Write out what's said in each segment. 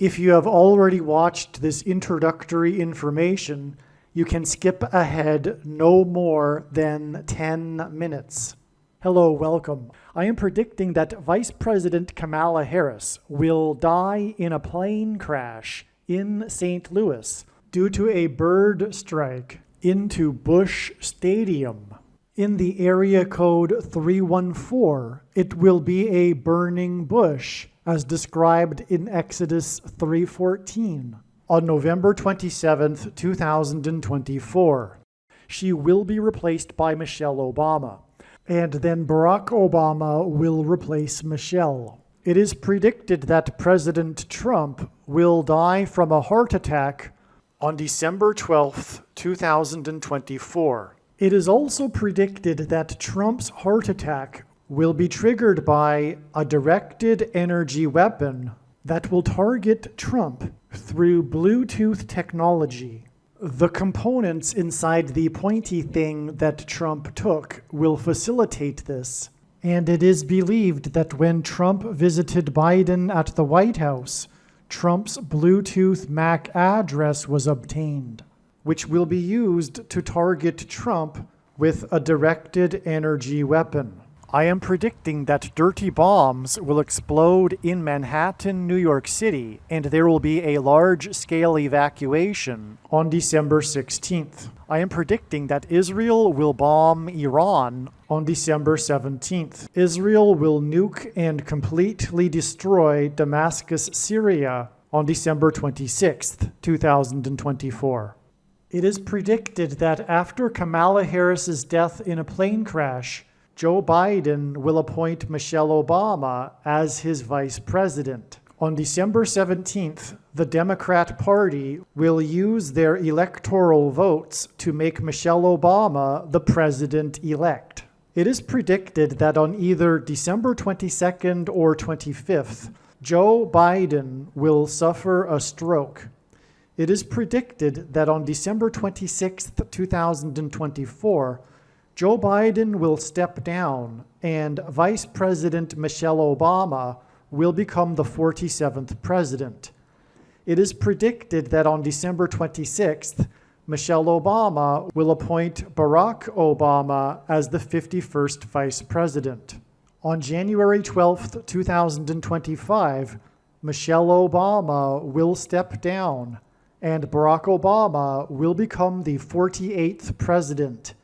If you have already watched this introductory information, you can skip ahead no more than 10 minutes. Hello, welcome. I am predicting that Vice President Kamala Harris will die in a plane crash in St. Louis due to a bird strike into Busch Stadium. In the area code 314, it will be a burning bush, as described in Exodus 3:14, on November 27, 2024. She will be replaced by Michelle Obama, and then Barack Obama will replace Michelle. It is predicted that President Trump will die from a heart attack on December 12, 2024. It is also predicted that Trump's heart attack will be triggered by a directed energy weapon that will target Trump through Bluetooth technology. The components inside the pointy thing that Trump took will facilitate this, and it is believed that when Trump visited Biden at the White House, Trump's Bluetooth MAC address was obtained, which will be used to target Trump with a directed energy weapon. I am predicting that dirty bombs will explode in Manhattan, New York City, and there will be a large-scale evacuation on December 16th. I am predicting that Israel will bomb Iran on December 17th. Israel will nuke and completely destroy Damascus, Syria on December 26th, 2024. It is predicted that after Kamala Harris's death in a plane crash, Joe Biden will appoint Michelle Obama as his vice president. On December 17th, the Democrat Party will use their electoral votes to make Michelle Obama the president-elect. It is predicted that on either December 22nd or 25th, Joe Biden will suffer a stroke. It is predicted that on December 26th, 2024, Joe Biden will step down and Vice President Michelle Obama will become the 47th president. It is predicted that on December 26th, Michelle Obama will appoint Barack Obama as the 51st vice president. On January 12th, 2025, Michelle Obama will step down and Barack Obama will become the 48th president.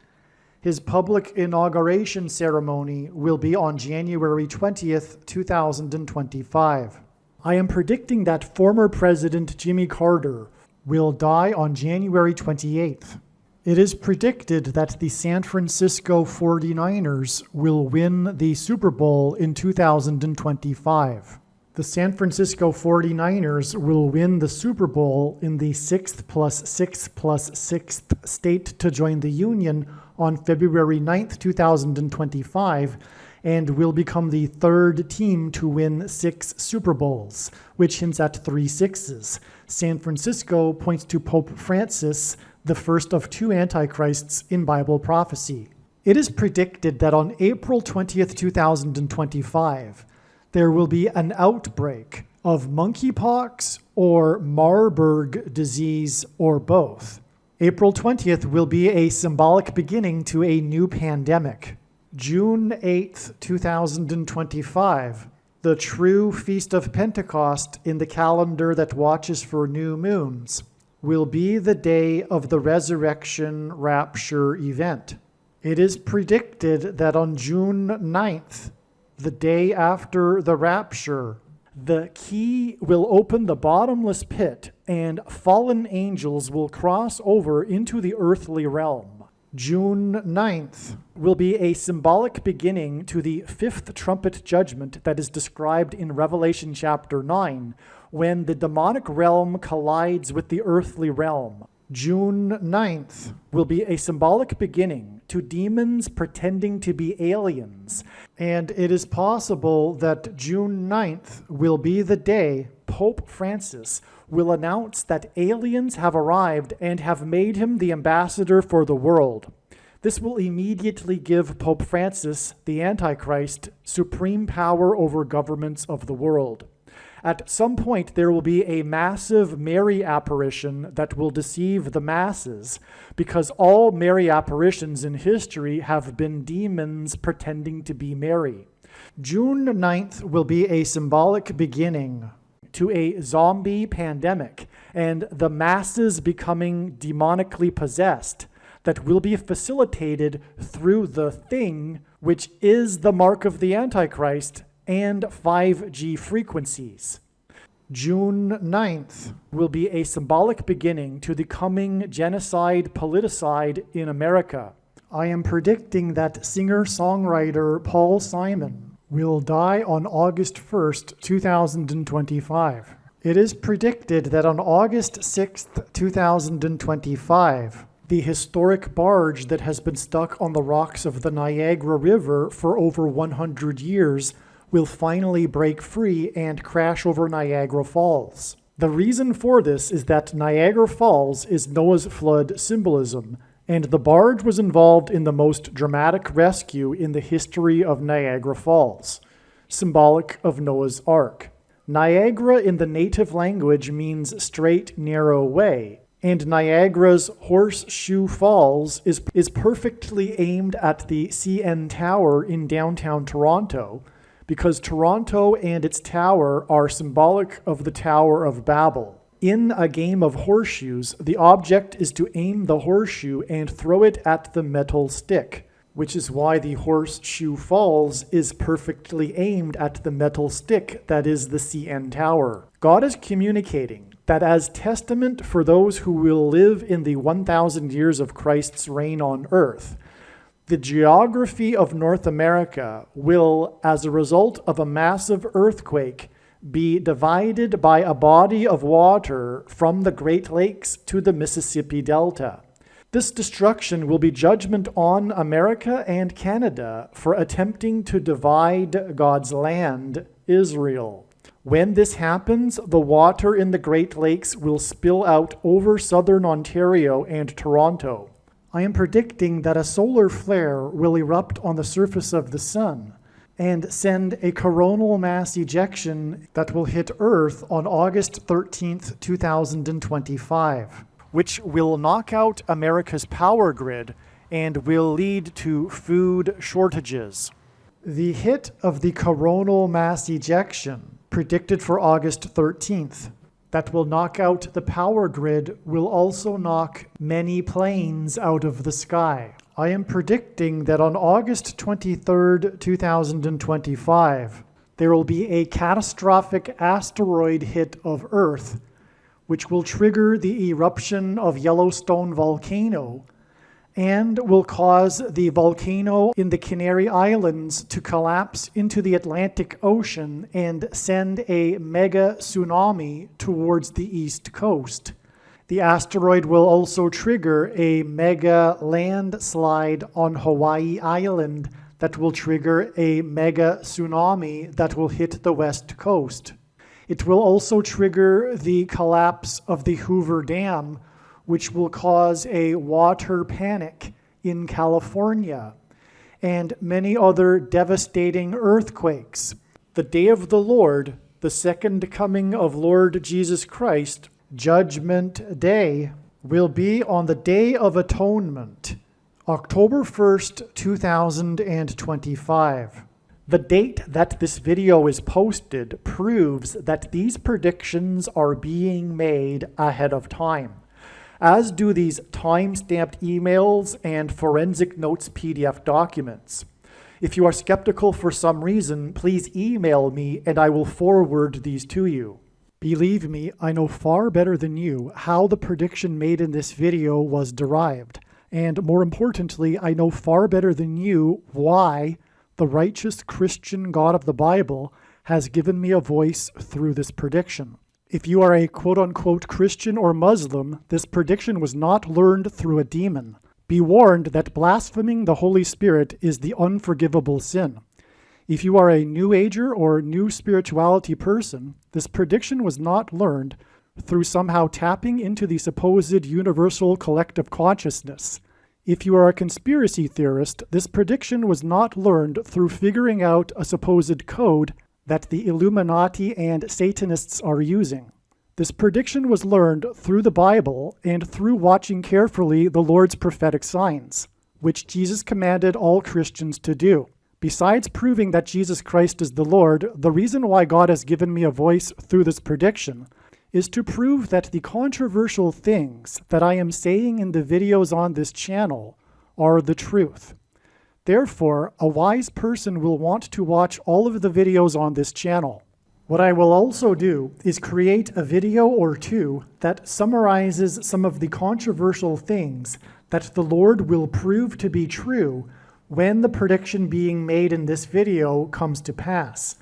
His public inauguration ceremony will be on January 20th, 2025. I am predicting that former President Jimmy Carter will die on January 28th. It is predicted that the San Francisco 49ers will win the Super Bowl in 2025. The San Francisco 49ers will win the Super Bowl in the 6th plus 6th plus 6th state to join the Union on February 9th, 2025, and will become the third team to win 6 Super Bowls, which hints at 3 sixes. San Francisco points to Pope Francis, the first of 2 antichrists in Bible prophecy. It is predicted that on April 20th, 2025, there will be an outbreak of monkeypox or Marburg disease or both. April 20th will be a symbolic beginning to a new pandemic. June 8th, 2025, the true Feast of Pentecost in the calendar that watches for new moons, will be the day of the resurrection rapture event. It is predicted that on June 9th, the day after the rapture, the key will open the bottomless pit and fallen angels will cross over into the earthly realm. June 9th will be a symbolic beginning to the 5th trumpet judgment that is described in Revelation chapter 9, when the demonic realm collides with the earthly realm. June 9th will be a symbolic beginning to demons pretending to be aliens, and it is possible that June 9th will be the day Pope Francis will announce that aliens have arrived and have made him the ambassador for the world. This will immediately give Pope Francis, the Antichrist, supreme power over governments of the world. At some point, there will be a massive Mary apparition that will deceive the masses, because all Mary apparitions in history have been demons pretending to be Mary. June 9th will be a symbolic beginning to a zombie pandemic and the masses becoming demonically possessed that will be facilitated through the thing, which is the mark of the Antichrist and 5G frequencies. June 9th will be a symbolic beginning to the coming genocide politicide in America. I am predicting that singer-songwriter Paul Simon will die on August 1st, 2025. It is predicted that on August 6th, 2025, the historic barge that has been stuck on the rocks of the Niagara River for over 100 years will finally break free and crash over Niagara Falls. The reason for this is that Niagara Falls is Noah's flood symbolism, and the barge was involved in the most dramatic rescue in the history of Niagara Falls, symbolic of Noah's Ark. Niagara in the native language means straight, narrow way, and Niagara's Horseshoe Falls is perfectly aimed at the CN Tower in downtown Toronto, because Toronto and its tower are symbolic of the Tower of Babel. In a game of horseshoes, the object is to aim the horseshoe and throw it at the metal stick, which is why the Horseshoe Falls is perfectly aimed at the metal stick that is the CN Tower. God is communicating that as testament for those who will live in the 1,000 years of Christ's reign on earth, the geography of North America will, as a result of a massive earthquake, be divided by a body of water from the Great Lakes to the Mississippi Delta. This destruction will be judgment on America and Canada for attempting to divide God's land, Israel. When this happens, the water in the Great Lakes will spill out over southern Ontario and Toronto. I am predicting that a solar flare will erupt on the surface of the sun and send a coronal mass ejection that will hit Earth on August 13th, 2025, which will knock out America's power grid and will lead to food shortages. The hit of the coronal mass ejection, predicted for August 13th, that will knock out the power grid will also knock many planes out of the sky. I am predicting that on August 23rd, 2025, there will be a catastrophic asteroid hit of Earth, which will trigger the eruption of Yellowstone volcano and will cause the volcano in the Canary Islands to collapse into the Atlantic Ocean and send a mega tsunami towards the east coast. The asteroid will also trigger a mega landslide on Hawaii Island that will trigger a mega tsunami that will hit the west coast. It will also trigger the collapse of the Hoover Dam, which will cause a water panic in California, and many other devastating earthquakes. The day of the Lord, the second coming of Lord Jesus Christ, Judgment Day, will be on the Day of Atonement, October 1st, 2025. The date that this video is posted proves that these predictions are being made ahead of time, as do these time-stamped emails and forensic notes PDF documents. If you are skeptical for some reason, please email me and I will forward these to you. Believe me, I know far better than you how the prediction made in this video was derived. And more importantly, I know far better than you why the righteous Christian God of the Bible has given me a voice through this prediction. If you are a quote-unquote Christian or Muslim, this prediction was not learned through a demon. Be warned that blaspheming the Holy Spirit is the unforgivable sin. If you are a New Ager or New Spirituality person, this prediction was not learned through somehow tapping into the supposed universal collective consciousness. If you are a conspiracy theorist, this prediction was not learned through figuring out a supposed code that the Illuminati and Satanists are using. This prediction was learned through the Bible and through watching carefully the Lord's prophetic signs, which Jesus commanded all Christians to do. Besides proving that Jesus Christ is the Lord, the reason why God has given me a voice through this prediction is to prove that the controversial things that I am saying in the videos on this channel are the truth. Therefore, a wise person will want to watch all of the videos on this channel. What I will also do is create a video or two that summarizes some of the controversial things that the Lord will prove to be true when the prediction being made in this video comes to pass.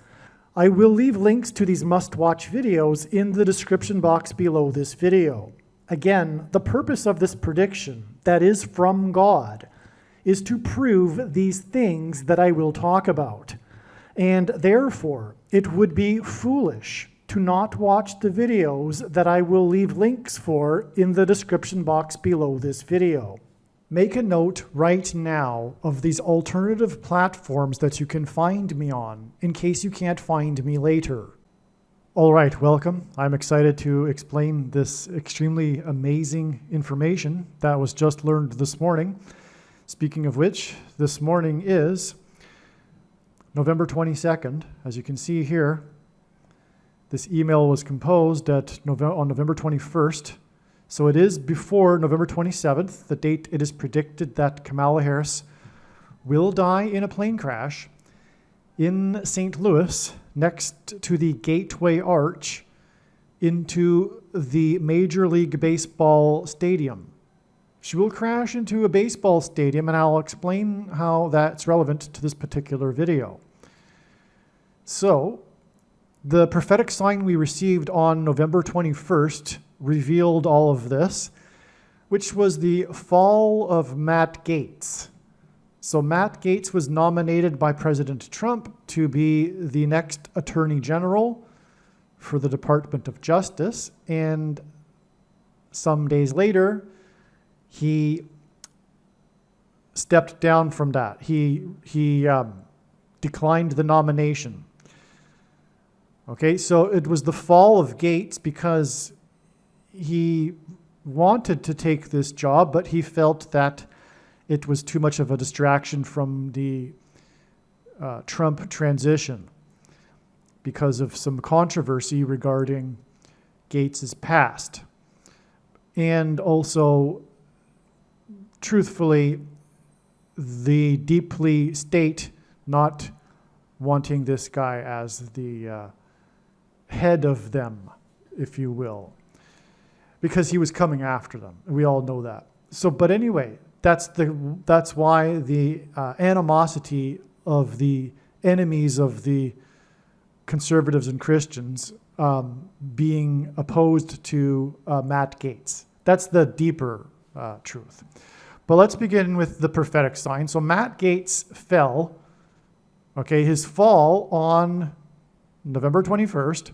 I will leave links to these must-watch videos in the description box below this video. Again, the purpose of this prediction, that is from God, is to prove these things that I will talk about. And therefore, it would be foolish to not watch the videos that I will leave links for in the description box below this video. Make a note right now of these alternative platforms that you can find me on, in case you can't find me later. All right, welcome. I'm excited to explain this extremely amazing information that was just learned this morning. Speaking of which, this morning is November 22nd. As you can see here, this email was composed on November 21st. So it is before November 27th, the date it is predicted that Kamala Harris will die in a plane crash in St. Louis next to the Gateway Arch into the Major League Baseball stadium. She will crash into a baseball stadium, and I'll explain how that's relevant to this particular video. So, the prophetic sign we received on November 21st revealed all of this, which was the fall of Matt Gaetz. So Matt Gaetz was nominated by President Trump to be the next Attorney General for the Department of Justice, and some days later, he stepped down from that. He declined the nomination. Okay, so it was the fall of Gaetz because he wanted to take this job, but he felt that it was too much of a distraction from the Trump transition because of some controversy regarding Gaetz's past. And also, truthfully, the deeply state not wanting this guy as the head of them, if you will, because he was coming after them. We all know that. So, but anyway, that's why the animosity of the enemies of the conservatives and Christians being opposed to Matt Gaetz. That's the deeper truth. But let's begin with the prophetic sign. So Matt Gaetz fell. Okay, his fall on November 21st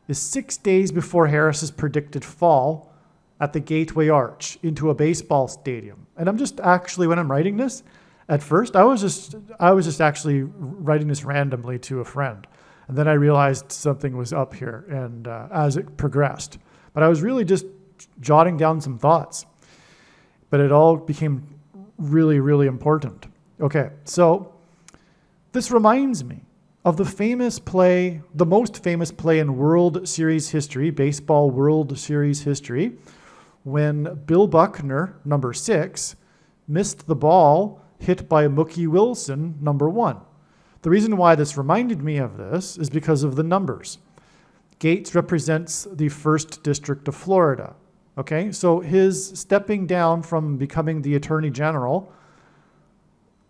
is 6 days before Harris's predicted fall at the Gateway Arch into a baseball stadium. And I'm just actually, when I'm writing this, at first, I was just actually writing this randomly to a friend. And then I realized something was up here, and as it progressed. But I was really just jotting down some thoughts. But it all became really, really important. Okay, so this reminds me of the famous play, the most famous play in World Series history, baseball World Series history, when Bill Buckner, number 6, missed the ball hit by Mookie Wilson, number 1. The reason why this reminded me of this is because of the numbers. Gaetz represents the 1st District of Florida. Okay, so his stepping down from becoming the Attorney General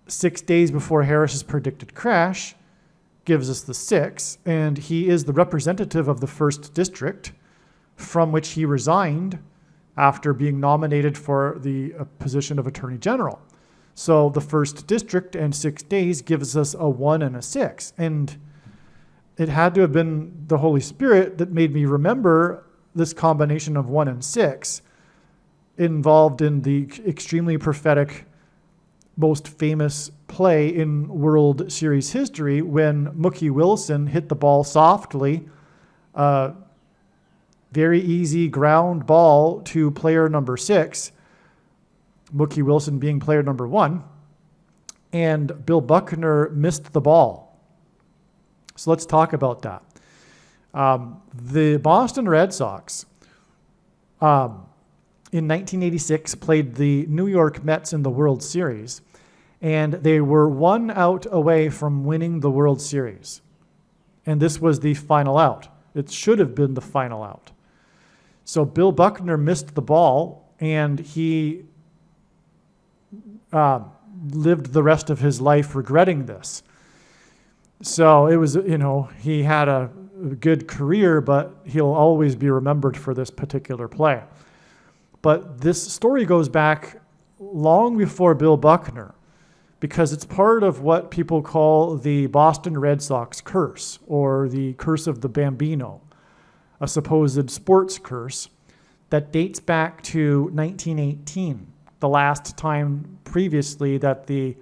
6 days before Harris's predicted crash gives us the 6, and he is the representative of the 1st District from which he resigned after being nominated for the position of Attorney General. So the 1st District and 6 days gives us a 1 and a 6. And it had to have been the Holy Spirit that made me remember this combination of 1 and 6 involved in the extremely prophetic most famous play in World Series history when Mookie Wilson hit the ball softly, very easy ground ball to player number 6, Mookie Wilson being player number 1, and Bill Buckner missed the ball. So let's talk about that. The Boston Red Sox in 1986 played the New York Mets in the World Series, and they were 1 out away from winning the World Series. And this was the final out. It should have been the final out. So Bill Buckner missed the ball, and he lived the rest of his life regretting this. So it was, he had a good career, but he'll always be remembered for this particular play. But this story goes back long before Bill Buckner, because it's part of what people call the Boston Red Sox curse, or the curse of the Bambino, a supposed sports curse that dates back to 1918, the last time previously that the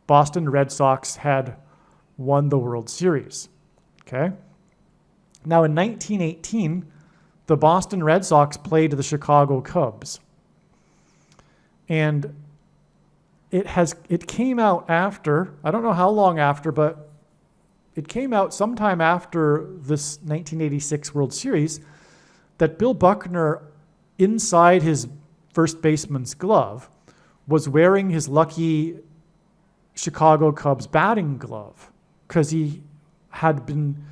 Boston Red Sox had won the World Series. Okay? Now in 1918, the Boston Red Sox played the Chicago Cubs. And it came out after, I don't know how long after, but it came out sometime after this 1986 World Series that Bill Buckner, inside his first baseman's glove, was wearing his lucky Chicago Cubs batting glove, because he had been,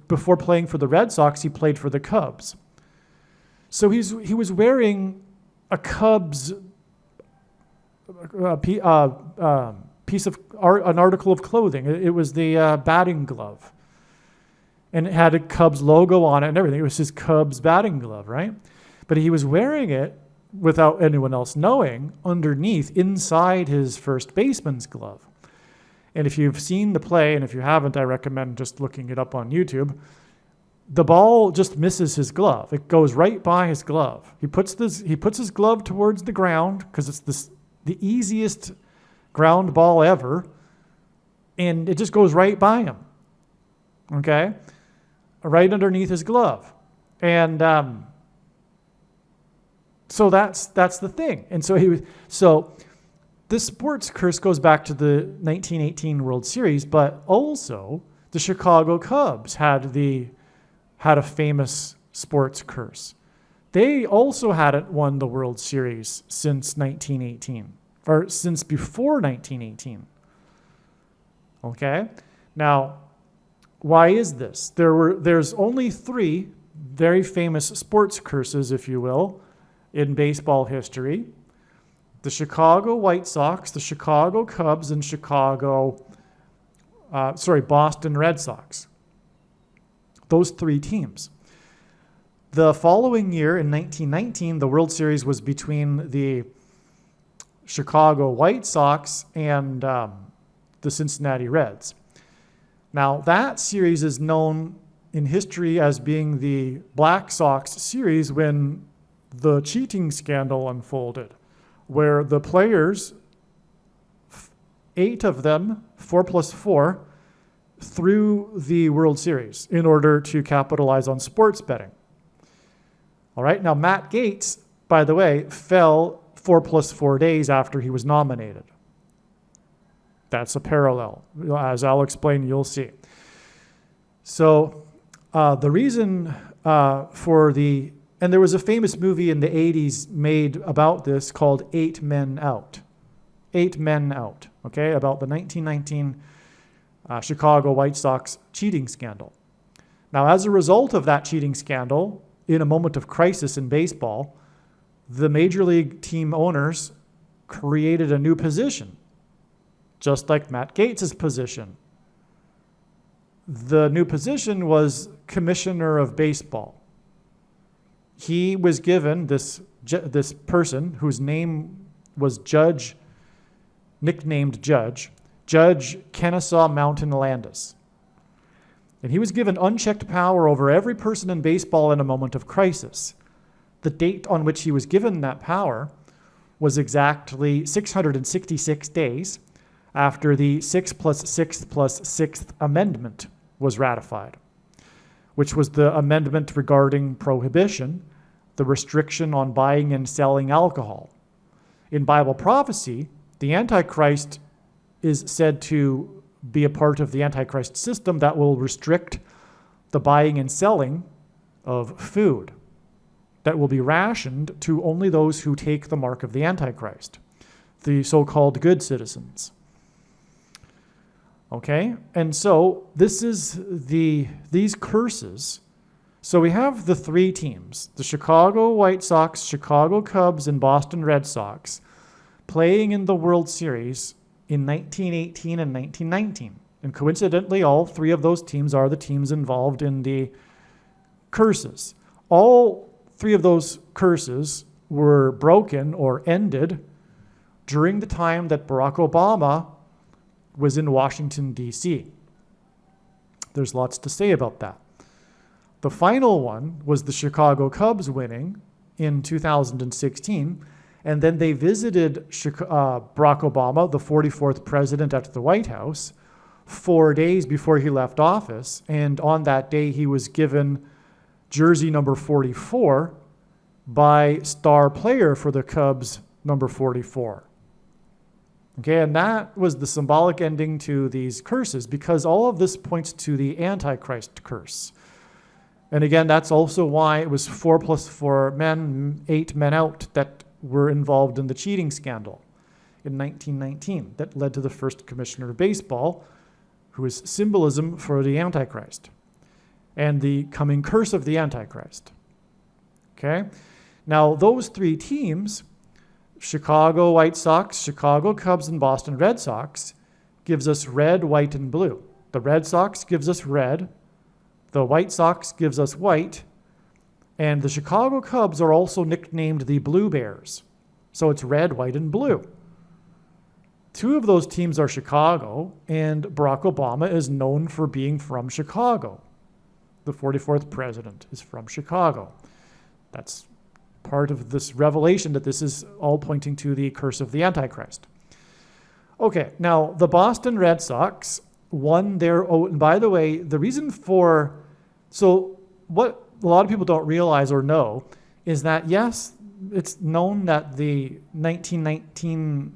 before playing for the Red Sox, he played for the Cubs. So he was wearing a Cubs piece of art, an article of clothing. It was the batting glove, and it had a Cubs logo on it and everything. It was his Cubs batting glove, right? But he was wearing it without anyone else knowing underneath, inside his first baseman's glove. And if you've seen the play, and if you haven't, I recommend just looking it up on YouTube. The ball just misses his glove. It goes right by his glove. He puts his glove towards the ground, because it's the easiest ground ball ever, and it just goes right by him. Okay? Right underneath his glove. And so that's the thing. And so this sports curse goes back to the 1918 World Series, but also the Chicago Cubs had a famous sports curse. They also hadn't won the World Series since 1918, or since before 1918. Okay? Now, why is this? There's only 3 very famous sports curses, if you will, in baseball history. The Chicago White Sox, the Chicago Cubs, and Boston Red Sox. Those 3 teams. The following year, in 1919, the World Series was between the Chicago White Sox and the Cincinnati Reds. Now, that series is known in history as being the Black Sox series, when the cheating scandal unfolded, where the players, 8 of them, 4+4, threw the World Series in order to capitalize on sports betting. All right, now Matt Gaetz, by the way, fell 4+4 days after he was nominated. That's a parallel. As I'll explain, you'll see. So the reason and there was a famous movie in the 80s made about this called 8 Men Out. 8 Men Out, okay, about the 1919 Chicago White Sox cheating scandal. Now, as a result of that cheating scandal, in a moment of crisis in baseball, the major league team owners created a new position, just like Matt Gaetz' position. The new position was Commissioner of Baseball. He was given this person whose name was nicknamed Judge Kennesaw Mountain Landis. And he was given unchecked power over every person in baseball in a moment of crisis. The date on which he was given that power was exactly 666 days after the 6th plus 6th plus 6th Amendment was ratified, which was the amendment regarding prohibition, the restriction on buying and selling alcohol. In Bible prophecy, the Antichrist is said to be a part of the Antichrist system that will restrict the buying and selling of food, that will be rationed to only those who take the mark of the Antichrist, the so-called good citizens. Okay, and so this is these curses. So we have the three teams, the Chicago White Sox, Chicago Cubs, and Boston Red Sox, playing in the World Series in 1918 and 1919. And coincidentally, all three of those teams are the teams involved in the curses. All three of those curses were broken or ended during the time that Barack Obama was in Washington, D.C. There's lots to say about that. The final one was the Chicago Cubs winning in 2016, and then they visited Barack Obama, the 44th president, at the White House 4 days before he left office, and on that day he was given jersey number 44 by star player for the Cubs, number 44. Okay, and that was the symbolic ending to these curses, because all of this points to the Antichrist curse. And again, that's also why it was 4 plus 4 men, 8 men out that were involved in the cheating scandal in 1919 that led to the first commissioner of baseball, who is symbolism for the Antichrist and the coming curse of the Antichrist. Okay? Now, those three teams, Chicago White Sox, Chicago Cubs, and Boston Red Sox, gives us red, white, and blue. The Red Sox gives us red, the White Sox gives us white, and the Chicago Cubs are also nicknamed the Blue Bears. So it's red, white, and blue. Two of those teams are Chicago, and Barack Obama is known for being from Chicago. The 44th president is from Chicago. That's part of this revelation that this is all pointing to the curse of the Antichrist. Okay, now the Boston Red Sox won their, oh, and by the way, the reason for, so what a lot of people don't realize or know is that, yes, it's known that the 1919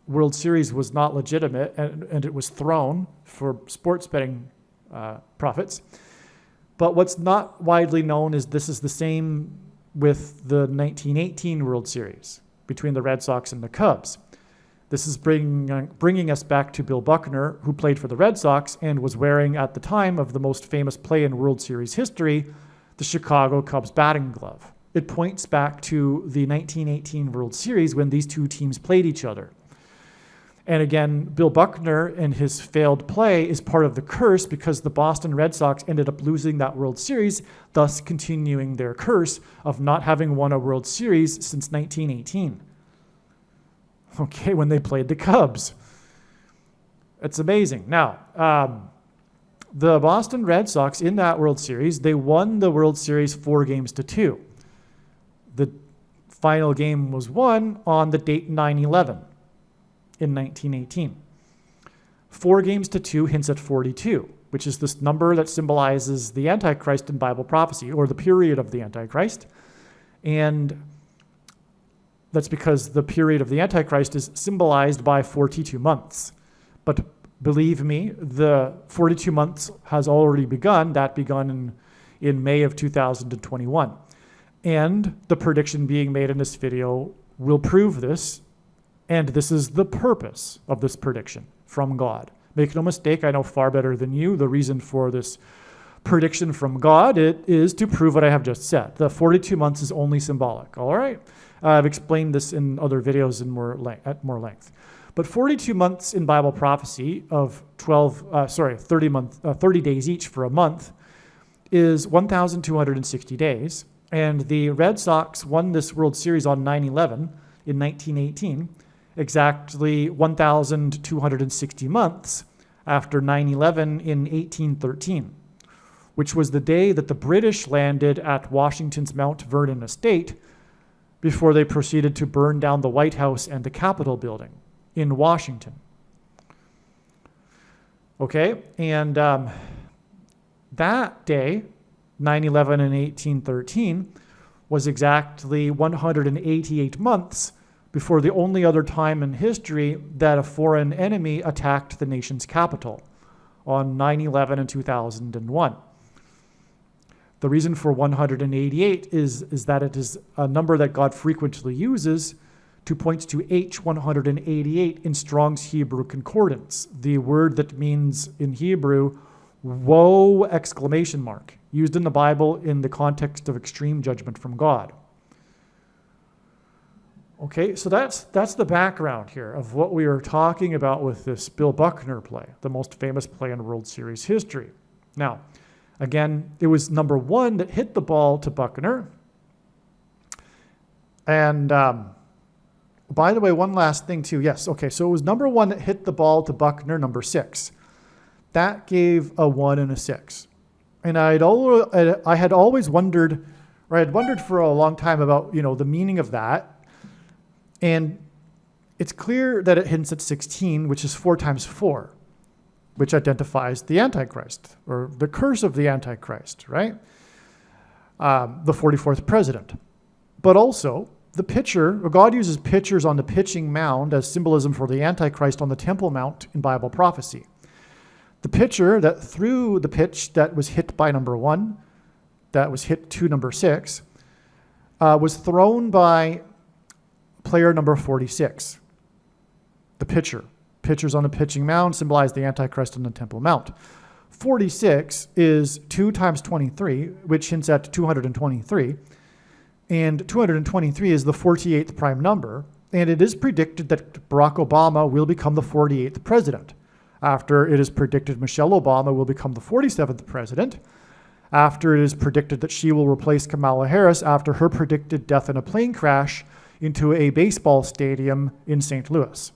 World Series was not legitimate and it was thrown for sports betting profits. But what's not widely known is this is the same with the 1918 World Series between the Red Sox and the Cubs. This is bringing us back to Bill Buckner, who played for the Red Sox and was wearing, at the time of the most famous play in World Series history, the Chicago Cubs batting glove. It points back to the 1918 World Series when these two teams played each other. And again, Bill Buckner and his failed play is part of the curse because the Boston Red Sox ended up losing that World Series, thus continuing their curse of not having won a World Series since 1918. Okay, when they played the Cubs. It's amazing. Now, the Boston Red Sox in that World Series, they won the World Series 4-2. The final game was won on the date 9/11 in 1918. 4-2 hints at 42, which is this number that symbolizes the Antichrist in Bible prophecy, or the period of the Antichrist. And that's because the period of the Antichrist is symbolized by 42 months. But believe me, the 42 months has already begun. That begun in May of 2021. And the prediction being made in this video will prove this. And this is the purpose of this prediction from God. Make no mistake, I know far better than you the reason for this prediction from God. It is to prove what I have just said. The 42 months is only symbolic, all right? I've explained this in other videos at more length. But 42 months in Bible prophecy of 30 days each for a month is 1,260 days. And the Red Sox won this World Series on 9/11 in 1918, exactly 1,260 months after 9/11 in 1813, which was the day that the British landed at Washington's Mount Vernon estate before they proceeded to burn down the White House and the Capitol building in Washington. Okay, and that day, 9/11 and 1813, was exactly 188 months before the only other time in history that a foreign enemy attacked the nation's capital, on 9/11 and 2001. The reason for 188 is that it is a number that God frequently uses to point to H188 in Strong's Hebrew Concordance, the word that means in Hebrew, woe, exclamation mark, used in the Bible in the context of extreme judgment from God. Okay, so that's the background here of what we are talking about with this Bill Buckner play, the most famous play in World Series history. Now, again, it was number one that hit the ball to Buckner. And by the way, one last thing too. Yes, okay, so it was number one that hit the ball to Buckner, number 6. That gave a 1 and a 6. And I had always wondered, or I had wondered for a long time about, the meaning of that. And it's clear that it hints at 16, which is 4 times 4, which identifies the Antichrist, or the curse of the Antichrist, right? The 44th president. But also, the pitcher, God uses pitchers on the pitching mound as symbolism for the Antichrist on the Temple Mount in Bible prophecy. The pitcher that threw the pitch that was hit by number 1, that was hit to number 6, was thrown by player number 46, the pitcher. Pitchers on the pitching mound symbolize the Antichrist on the Temple Mount. 46 is 2 times 23, which hints at 223. And 223 is the 48th prime number. And it is predicted that Barack Obama will become the 48th president, after it is predicted Michelle Obama will become the 47th president, after it is predicted that she will replace Kamala Harris after her predicted death in a plane crash into a baseball stadium in St. Louis.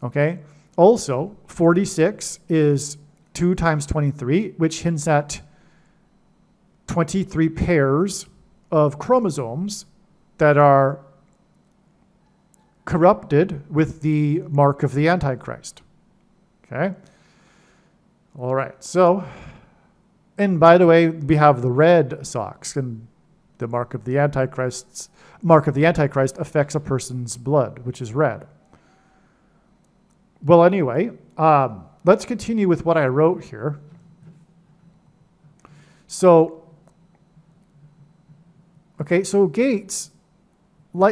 Okay? Also, 46 is 2 times 23, which hints at 23 pairs of chromosomes that are corrupted with the mark of the Antichrist. Okay? All right. So, and by the way, we have the red socks, and the mark of the Antichrist affects a person's blood, which is red. Well, anyway, let's continue with what I wrote here. So Gaetz,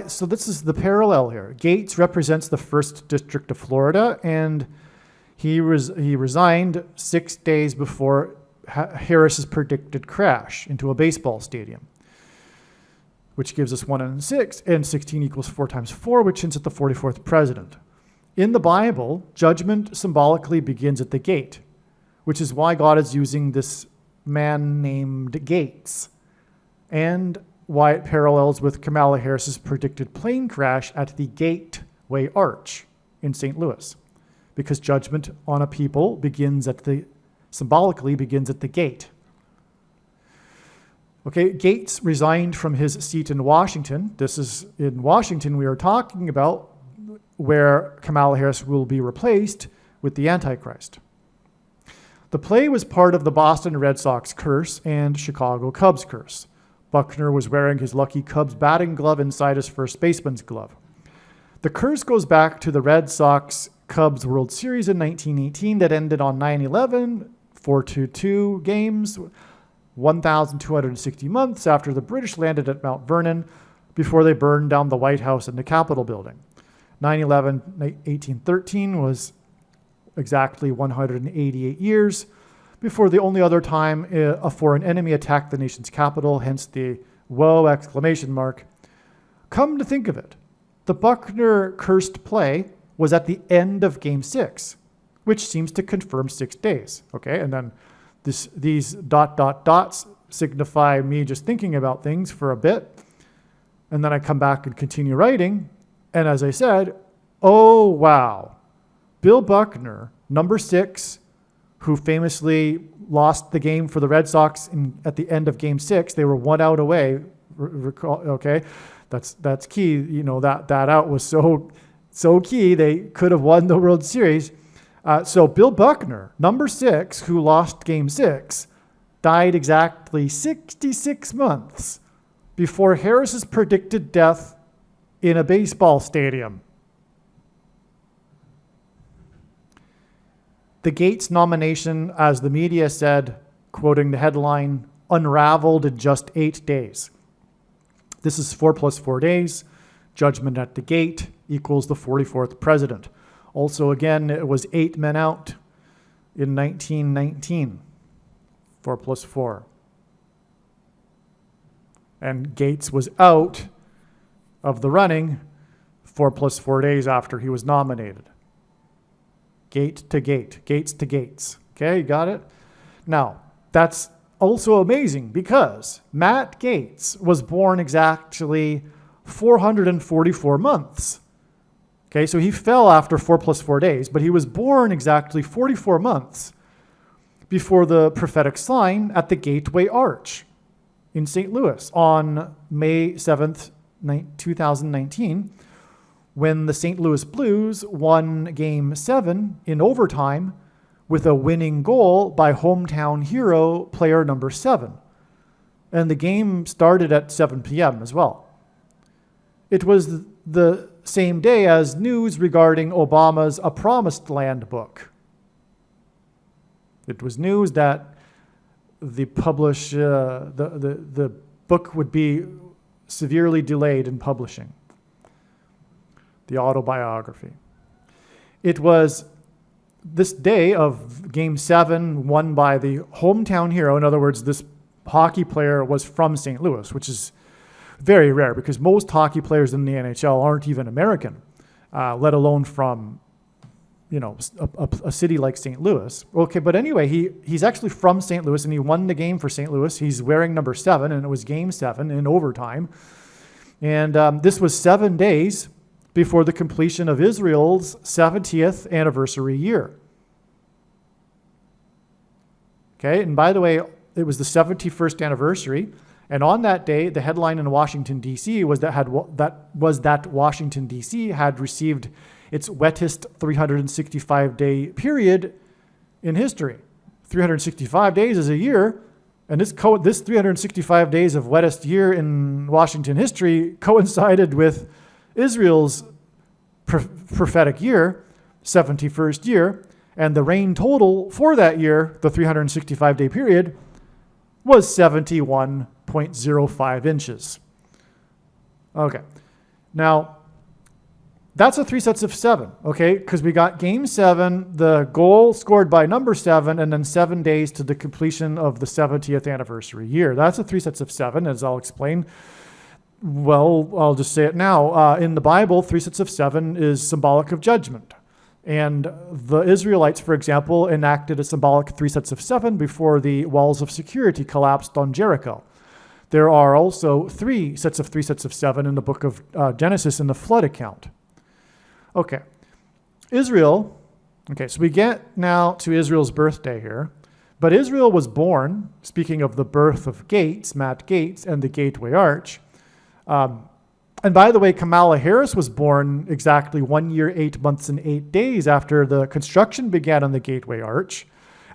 so this is the parallel here. Gaetz represents the 1st District of Florida, and he resigned 6 days before Harris's predicted crash into a baseball stadium, which gives us 1 and 6, and 16 equals 4 times 4, which hints at the 44th president. In the Bible, judgment symbolically begins at the gate, which is why God is using this man named Gaetz, and why it parallels with Kamala Harris's predicted plane crash at the Gateway Arch in St. Louis, because judgment on a people symbolically begins at the gate. Okay, Gaetz resigned from his seat in Washington. This is in Washington we are talking about, where Kamala Harris will be replaced with the Antichrist. The play was part of the Boston Red Sox curse and Chicago Cubs curse. Buckner was wearing his lucky Cubs batting glove inside his first baseman's glove. The curse goes back to the Red Sox-Cubs World Series in 1918 that ended on 9/11, 4-2 games, 1,260 months after the British landed at Mount Vernon before they burned down the White House and the Capitol building. 9/11, 1813 was exactly 188 years before the only other time a foreign enemy attacked the nation's capital, hence the whoa exclamation mark. Come to think of it, the Buckner cursed play was at the end of Game 6, which seems to confirm 6 days. Okay, and then these ... dots signify me just thinking about things for a bit, and then I come back and continue writing. And as I said, oh, wow, Bill Buckner, number 6, who famously lost the game for the Red Sox at the end of Game 6. They were 1 out away recall, okay, that's key. You know, that out was so key. They could have won the World Series. So Bill Buckner, number 6, who lost Game 6, died exactly 66 months before Harris's predicted death in a baseball stadium. The Gaetz nomination, as the media said, quoting the headline, unraveled in just 8 days. This is 4 plus 4 days. Judgment at the gate equals the 44th president. Also, again, it was 8 men out in 1919. 4 plus 4. And Gaetz was out of the running 4 plus 4 days after he was nominated. Gate to gate, Gaetz to Gaetz. Okay, you got it? Now, that's also amazing because Matt Gaetz was born exactly 444 months. Okay, so he fell after 4 plus 4 days, but he was born exactly 44 months before the prophetic sign at the Gateway Arch in St. Louis on May 7th, 2019, when the St. Louis Blues won Game 7 in overtime with a winning goal by hometown hero player number 7. And the game started at 7 p.m. as well. It was the same day as news regarding Obama's A Promised Land book. It was news that the book would be severely delayed in publishing. The autobiography. It was this day of Game 7 won by the hometown hero. In other words, this hockey player was from St. Louis, which is very rare because most hockey players in the NHL aren't even American, let alone from, a city like St. Louis. Okay, but anyway, he's actually from St. Louis and he won the game for St. Louis. He's wearing number 7 and it was Game 7 in overtime. And this was 7 days before the completion of Israel's 70th anniversary year. Okay, and by the way, it was the 71st anniversary, and on that day, the headline in Washington, D.C. was that Washington, D.C. had received its wettest 365-day period in history. 365 days is a year, and this 365 days of wettest year in Washington history coincided with Israel's prophetic year, 71st year, and the rain total for that year, the 365-day period, was 71.05 inches. Okay. Now, that's a 3 sets of 7, okay? Because we got Game 7, the goal scored by number 7, and then 7 days to the completion of the 70th anniversary year. That's a 3 sets of 7, as I'll explain. Well, I'll just say it now. In the Bible, 3 sets of 7 is symbolic of judgment. And the Israelites, for example, enacted a symbolic 3 sets of 7 before the walls of security collapsed on Jericho. There are also 3 sets of 7 in the book of Genesis in the flood account. Okay. Israel, okay, so we get now to Israel's birthday here. But Israel was born, speaking of the birth of Gaetz, Matt Gaetz, and the Gateway Arch. And by the way, Kamala Harris was born exactly 1 year, 8 months, and 8 days after the construction began on the Gateway Arch.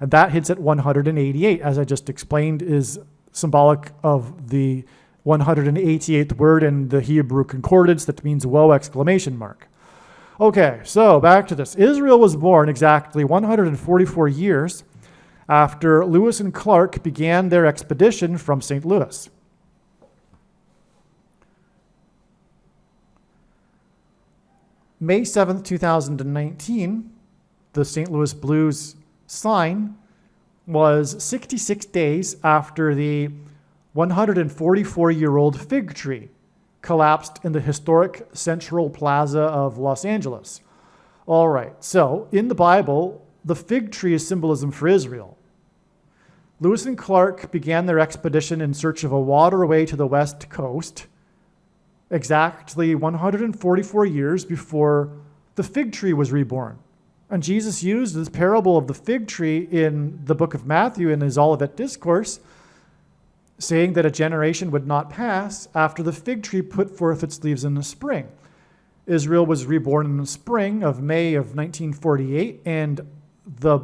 And that hits at 188, as I just explained, is symbolic of the 188th word in the Hebrew concordance that means whoa, exclamation mark. Okay, so back to this. Israel was born exactly 144 years after Lewis and Clark began their expedition from St. Louis. May 7th, 2019, the St. Louis Blues sign was 66 days after the 144-year-old fig tree collapsed in the historic Central Plaza of Los Angeles. All right, so in the Bible, the fig tree is symbolism for Israel. Lewis and Clark began their expedition in search of a waterway to the west coast, exactly 144 years before the fig tree was reborn. And Jesus used this parable of the fig tree in the book of Matthew in his Olivet Discourse saying that a generation would not pass after the fig tree put forth its leaves in the spring. Israel was reborn in the spring of May of 1948, and the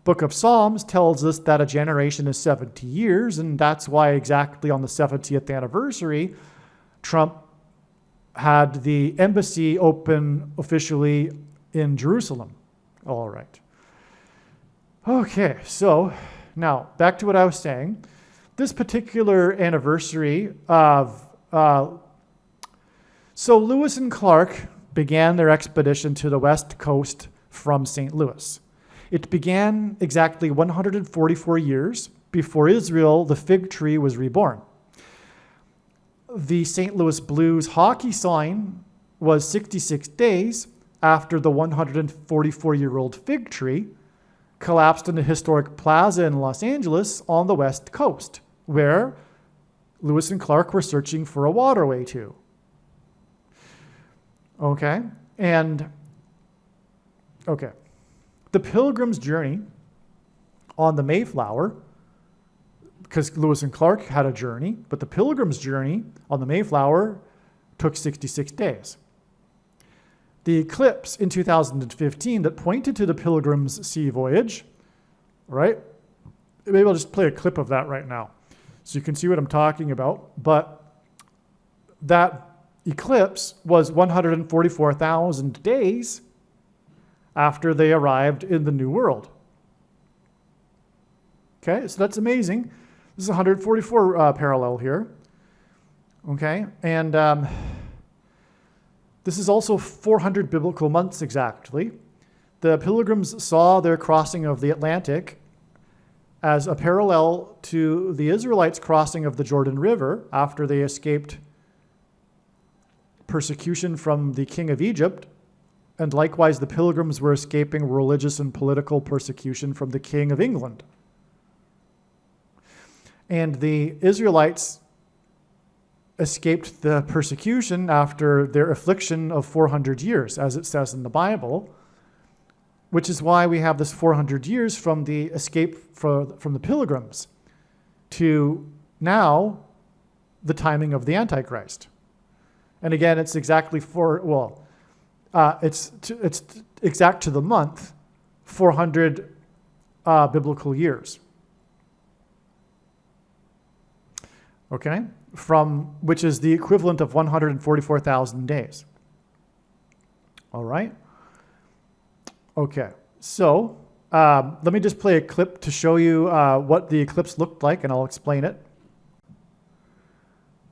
book of Psalms tells us that a generation is 70 years, and that's why exactly on the 70th anniversary, Trump had the embassy open officially in Jerusalem. All right. Okay, so now back to what I was saying. This particular anniversary of, so Lewis and Clark began their expedition to the west coast from St. Louis. It began exactly 144 years before Israel, the fig tree, was reborn. The St. Louis Blues hockey sign was 66 days after the 144-year-old fig tree collapsed in the historic plaza in Los Angeles on the west coast, where Lewis and Clark were searching for a waterway to. Okay, the Pilgrim's Journey on the Mayflower, because Lewis and Clark had a journey, but the Pilgrim's Journey on the Mayflower took 66 days. The eclipse in 2015 that pointed to the Pilgrim's Sea Voyage, right? Maybe I'll just play a clip of that right now so you can see what I'm talking about. But that eclipse was 144,000 days after they arrived in the New World. Okay, so that's amazing. This is 144 parallel here. Okay, and this is also 400 biblical months exactly. The Pilgrims saw their crossing of the Atlantic as a parallel to the Israelites' crossing of the Jordan River after they escaped persecution from the king of Egypt. And likewise, the Pilgrims were escaping religious and political persecution from the king of England. And the Israelites escaped the persecution after their affliction of 400 years, as it says in the Bible, which is why we have this 400 years from the escape from the Pilgrims to now the timing of the Antichrist. And again, it's exactly it's exact to the month, 400 biblical years. Okay? Which is the equivalent of 144,000 days. All right? Okay, so let me just play a clip to show you what the eclipse looked like, and I'll explain it.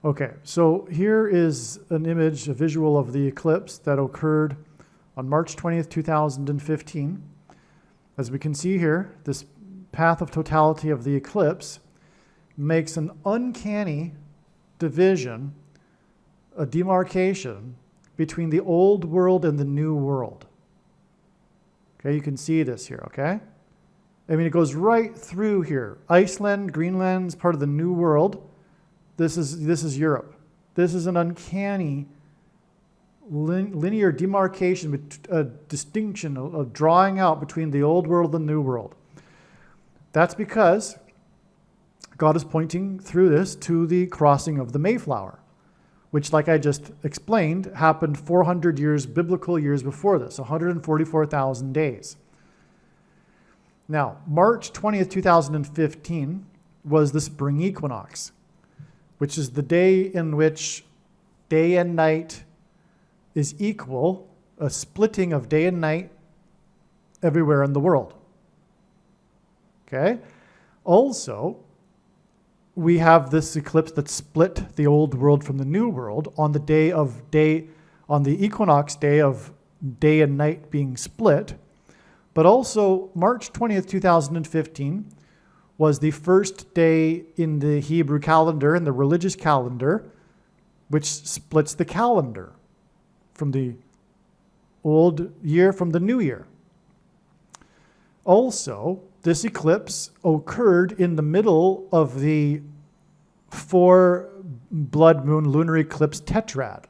Okay, so here is an image, a visual of the eclipse that occurred on March 20th, 2015. As we can see here, this path of totality of the eclipse makes an uncanny division, a demarcation between the old world and the new world. Okay, you can see this here, okay? I mean, it goes right through here. Iceland, Greenland's part of the new world. This is Europe. This is an uncanny linear demarcation, a distinction, a drawing out between the old world and the new world. That's because God is pointing through this to the crossing of the Mayflower, which, like I just explained, happened 400 years, biblical years before this, 144,000 days. Now, March 20th, 2015 was the spring equinox, which is the day in which day and night is equal, a splitting of day and night everywhere in the world. Okay? Also, we have this eclipse that split the old world from the new world on the equinox day of day and night being split. But also, March 20th, 2015 was the first day in the Hebrew calendar, in the religious calendar, which splits the calendar from the old year from the new year. Also, this eclipse occurred in the middle of the 4 blood moon lunar eclipse tetrad.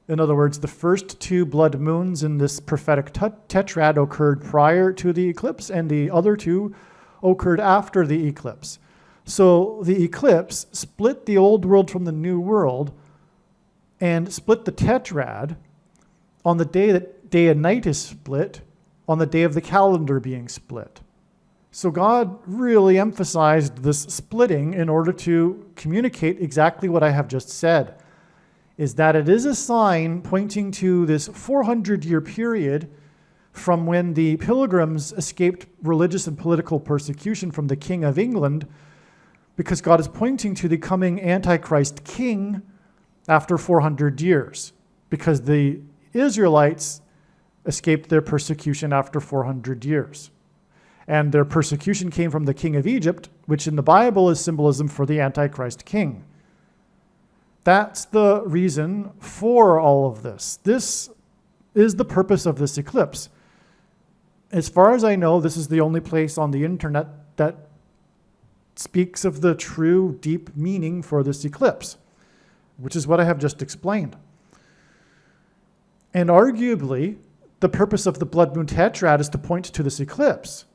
In other words, the first 2 blood moons in this prophetic tetrad occurred prior to the eclipse, and the other 2 occurred after the eclipse. So the eclipse split the old world from the new world and split the tetrad on the day that day and night is split, on the day of the calendar being split. So God really emphasized this splitting in order to communicate exactly what I have just said, is that it is a sign pointing to this 400-year period from when the Pilgrims escaped religious and political persecution from the King of England, because God is pointing to the coming Antichrist king after 400 years, because the Israelites escaped their persecution after 400 years. And their persecution came from the king of Egypt, which in the Bible is symbolism for the Antichrist king. That's the reason for all of this. This is the purpose of this eclipse. As far as I know, this is the only place on the internet that speaks of the true, deep meaning for this eclipse, which is what I have just explained. And arguably, the purpose of the blood moon tetrad is to point to this eclipse.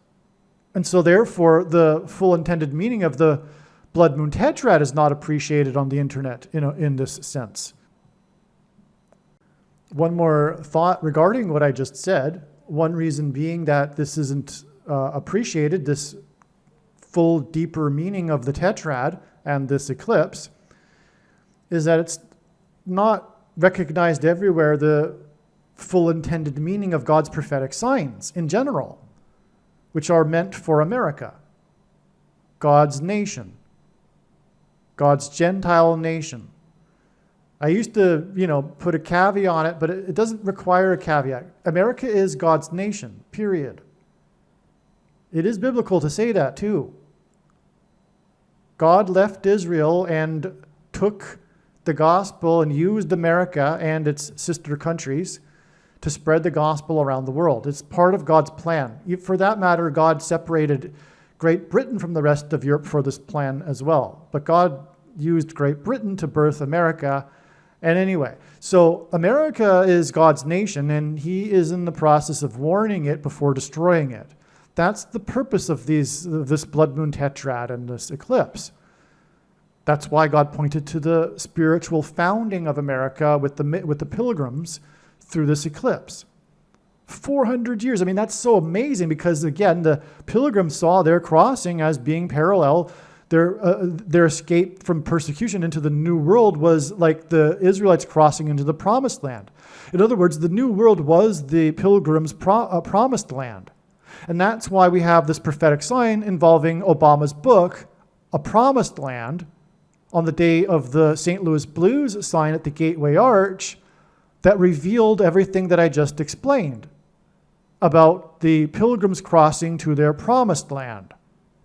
And so therefore, the full intended meaning of the blood moon tetrad is not appreciated on the internet in this sense. One more thought regarding what I just said. One reason being that this isn't appreciated, this full, deeper meaning of the tetrad and this eclipse, is that it's not recognized everywhere, the full intended meaning of God's prophetic signs in general, which are meant for America, God's nation, God's Gentile nation. I used to, put a caveat on it, but it doesn't require a caveat. America is God's nation, period. It is biblical to say that too. God left Israel and took the gospel and used America and its sister countries to spread the gospel around the world. It's part of God's plan. For that matter, God separated Great Britain from the rest of Europe for this plan as well. But God used Great Britain to birth America. And anyway, so America is God's nation, and he is in the process of warning it before destroying it. That's the purpose of this blood moon tetrad and this eclipse. That's why God pointed to the spiritual founding of America with the Pilgrims through this eclipse. 400 years. I mean, that's so amazing because, again, the Pilgrims saw their crossing as being parallel. Their escape from persecution into the New World was like the Israelites crossing into the Promised Land. In other words, the New World was the Pilgrims' Promised Land. And that's why we have this prophetic sign involving Obama's book, A Promised Land, on the day of the St. Louis Blues sign at the Gateway Arch that revealed everything that I just explained about the Pilgrims crossing to their Promised Land.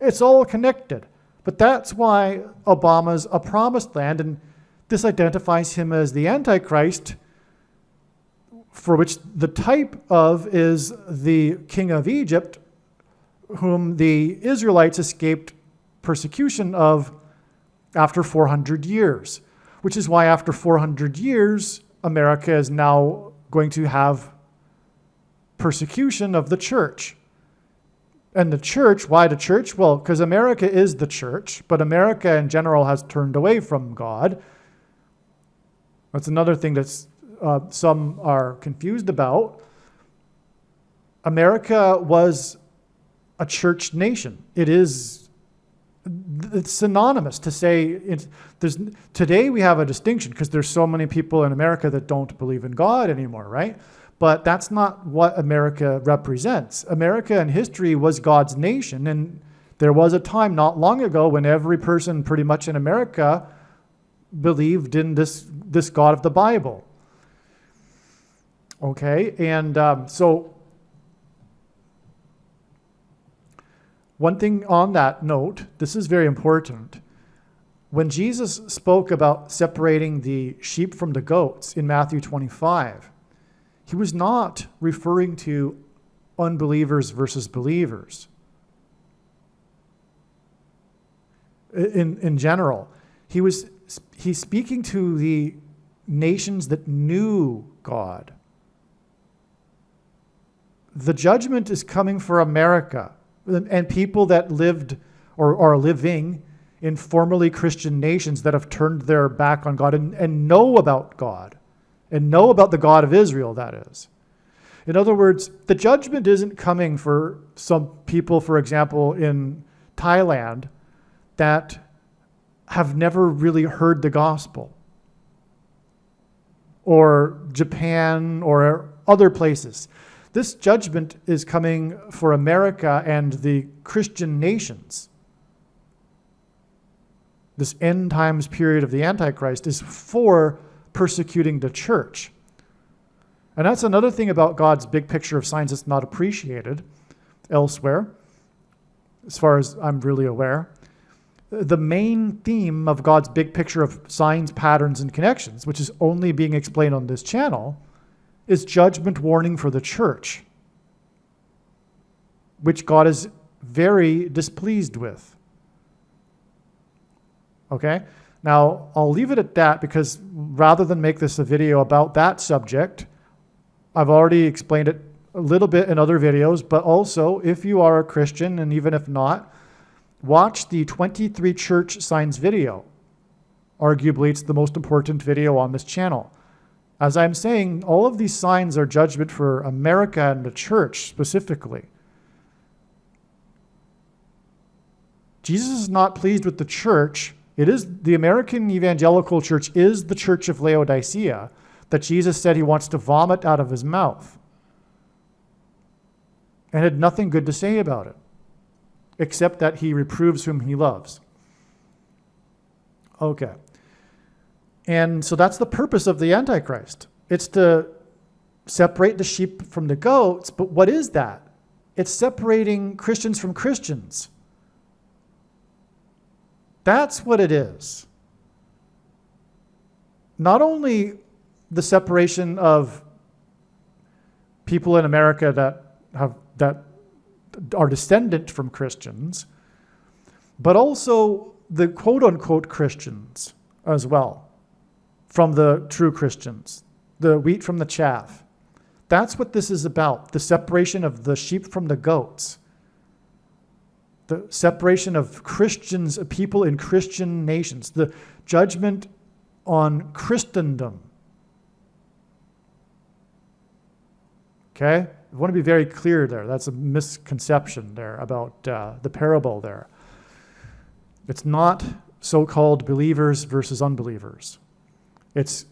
It's all connected. But that's why Obama's A Promised Land, and this identifies him as the Antichrist, for which the type of is the king of Egypt, whom the Israelites escaped persecution of after 400 years, which is why after 400 years, America is now going to have persecution of the church. And the church, why the church? Well, because America is the church, but America in general has turned away from God. That's another thing that some are confused about. America was a church nation. It's synonymous to say, today we have a distinction because there's so many people in America that don't believe in God anymore, right? But that's not what America represents. America in history was God's nation, and there was a time not long ago when every person pretty much in America believed in this God of the Bible. Okay, and so one thing on that note, this is very important. When Jesus spoke about separating the sheep from the goats in Matthew 25, he was not referring to unbelievers versus believers. In general, he's speaking to the nations that knew God. The judgment is coming for America and people that lived or are living in formerly Christian nations that have turned their back on God and know about God, and know about the God of Israel, that is. In other words, the judgment isn't coming for some people, for example, in Thailand that have never really heard the gospel, or Japan, or other places. This judgment is coming for America and the Christian nations. This end times period of the Antichrist is for persecuting the church. And that's another thing about God's big picture of signs that's not appreciated elsewhere, as far as I'm really aware. The main theme of God's big picture of signs, patterns, and connections, which is only being explained on this channel, is judgment warning for the church, which God is very displeased with. Okay? Now, I'll leave it at that, because rather than make this a video about that subject, I've already explained it a little bit in other videos, but also, if you are a Christian, and even if not, watch the 23 church signs video. Arguably, it's the most important video on this channel. As I'm saying, all of these signs are judgment for America and the church specifically. Jesus is not pleased with the church. It is the American evangelical church is the church of Laodicea that Jesus said he wants to vomit out of his mouth, and had nothing good to say about it, except that he reproves whom he loves. Okay. And so that's the purpose of the Antichrist. It's to separate the sheep from the goats, but what is that? It's separating Christians from Christians. That's what it is. Not only the separation of people in America that are descendant from Christians, but also the quote-unquote Christians as well, from the true Christians, the wheat from the chaff. That's what this is about, the separation of the sheep from the goats, the separation of Christians, people in Christian nations, the judgment on Christendom. Okay? I want to be very clear there. That's a misconception there about the parable there. It's not so-called believers versus unbelievers. And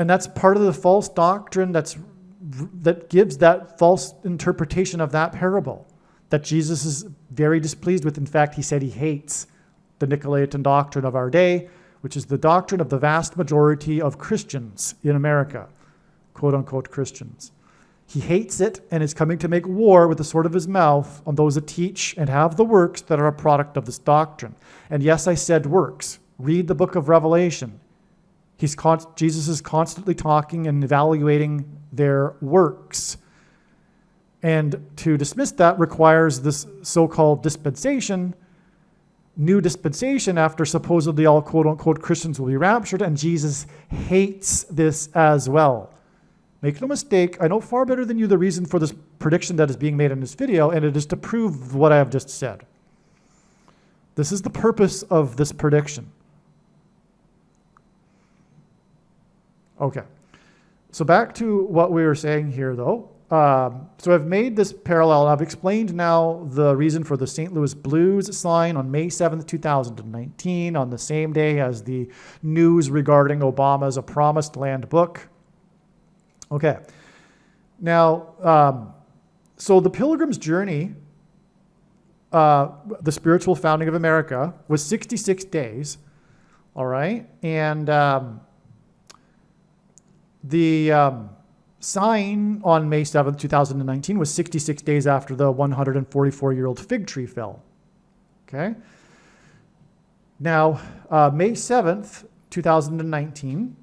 that's part of the false doctrine that gives that false interpretation of that parable that Jesus is very displeased with. In fact, he said he hates the Nicolaitan doctrine of our day, which is the doctrine of the vast majority of Christians in America, quote-unquote Christians. He hates it and is coming to make war with the sword of his mouth on those that teach and have the works that are a product of this doctrine. And yes, I said works. Read the book of Revelation. Jesus is constantly talking and evaluating their works. And to dismiss that requires this so-called dispensation, new dispensation after supposedly all quote-unquote Christians will be raptured, and Jesus hates this as well. Make no mistake, I know far better than you the reason for this prediction that is being made in this video, and it is to prove what I have just said. This is the purpose of this prediction. Okay, so back to what we were saying here though. So I've made this parallel. I've explained now the reason for the St. Louis Blues sign on May 7th, 2019, on the same day as the news regarding Obama's A Promised Land book. Okay. Now, so the Pilgrim's Journey, the spiritual founding of America, was 66 days, all right? And the sign on May 7th, 2019 was 66 days after the 144-year-old fig tree fell, okay? Now, May 7th, 2019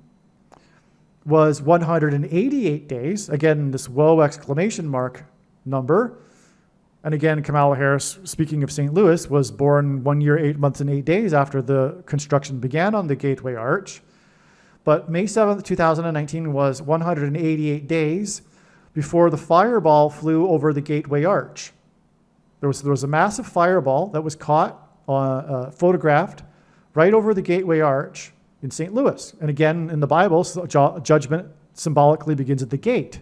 was 188 days. Again, this whoa exclamation mark number. And again, Kamala Harris, speaking of St. Louis, was born 1 year, 8 months, and 8 days after the construction began on the Gateway Arch. But May 7th, 2019 was 188 days before the fireball flew over the Gateway Arch. There was a massive fireball that was caught photographed right over the Gateway Arch in St. Louis. And again, in the Bible, judgment symbolically begins at the gate.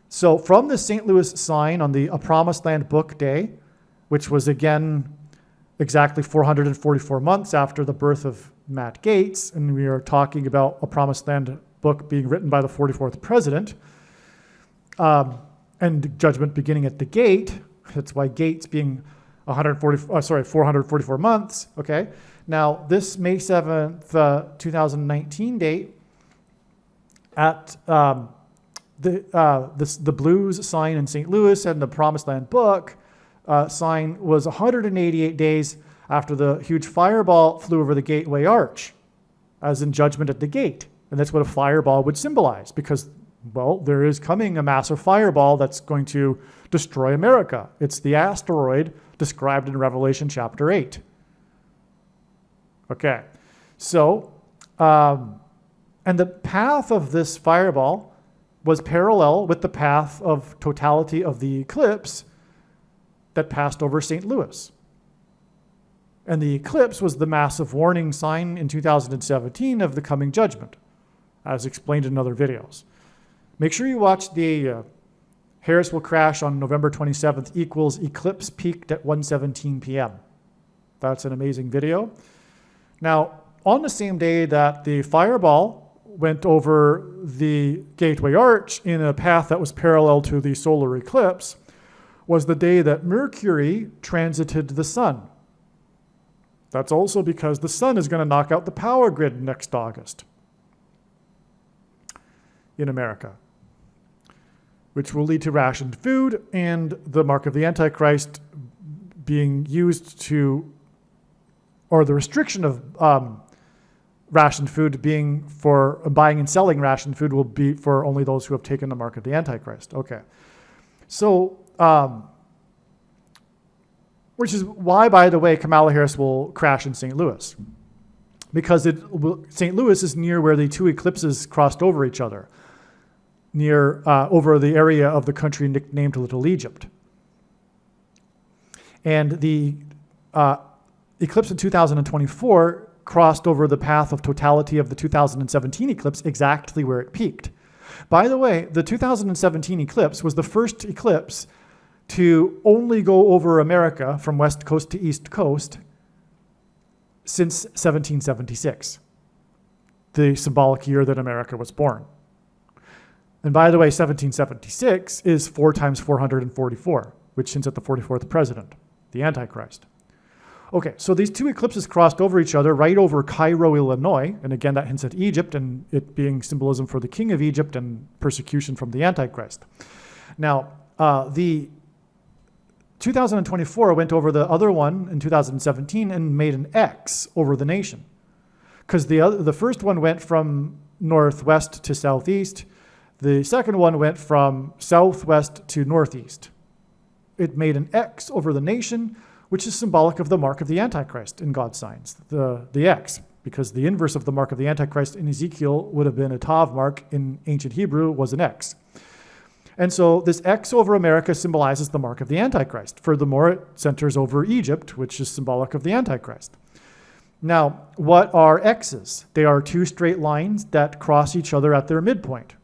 So from the St. Louis sign on the A Promised Land book day, which was again exactly 444 months after the birth of Matt Gaetz, and we are talking about A Promised Land book being written by the 44th president, and judgment beginning at the gate. That's why Gaetz being 444 months. Okay. Now this May 7th, 2019 date at the Blues sign in St. Louis and the Promised Land book sign was 188 days after the huge fireball flew over the Gateway Arch, as in judgment at the gate. And that's what a fireball would symbolize, because, well, there is coming a massive fireball that's going to destroy America. It's the asteroid described in Revelation chapter 8. Okay, so, and the path of this fireball was parallel with the path of totality of the eclipse that passed over St. Louis. And the eclipse was the massive warning sign in 2017 of the coming judgment, as explained in other videos. Make sure you watch the Harris will crash on November 27th equals eclipse peaked at 1:17 p.m. That's an amazing video. Now, on the same day that the fireball went over the Gateway Arch in a path that was parallel to the solar eclipse was the day that Mercury transited the sun. That's also because the sun is going to knock out the power grid next August in America, which will lead to rationed food and the mark of the Antichrist being used to, or the restriction of rationed food being for buying and selling rationed food will be for only those who have taken the mark of the Antichrist. Okay. So, which is why, by the way, Kamala Harris will crash in St. Louis, because St. Louis is near where the two eclipses crossed over each other, near over the area of the country nicknamed Little Egypt. And the eclipse in 2024 crossed over the path of totality of the 2017 eclipse exactly where it peaked. By the way, the 2017 eclipse was the first eclipse to only go over America from west coast to east coast since 1776, the symbolic year that America was born. And by the way, 1776 is 4 times 444, which hints at the 44th president, the Antichrist. Okay, so these two eclipses crossed over each other right over Cairo, Illinois, and again that hints at Egypt and it being symbolism for the king of Egypt and persecution from the Antichrist. Now, the 2024 went over the other one in 2017 and made an X over the nation, because the first one went from northwest to southeast. The second one went from southwest to northeast. It made an X over the nation, which is symbolic of the mark of the Antichrist in God's signs, the X, because the inverse of the mark of the Antichrist in Ezekiel would have been a Tav mark, in ancient Hebrew was an X. And so this X over America symbolizes the mark of the Antichrist. Furthermore, it centers over Egypt, which is symbolic of the Antichrist. Now, what are X's? They are two straight lines that cross each other at their midpoint.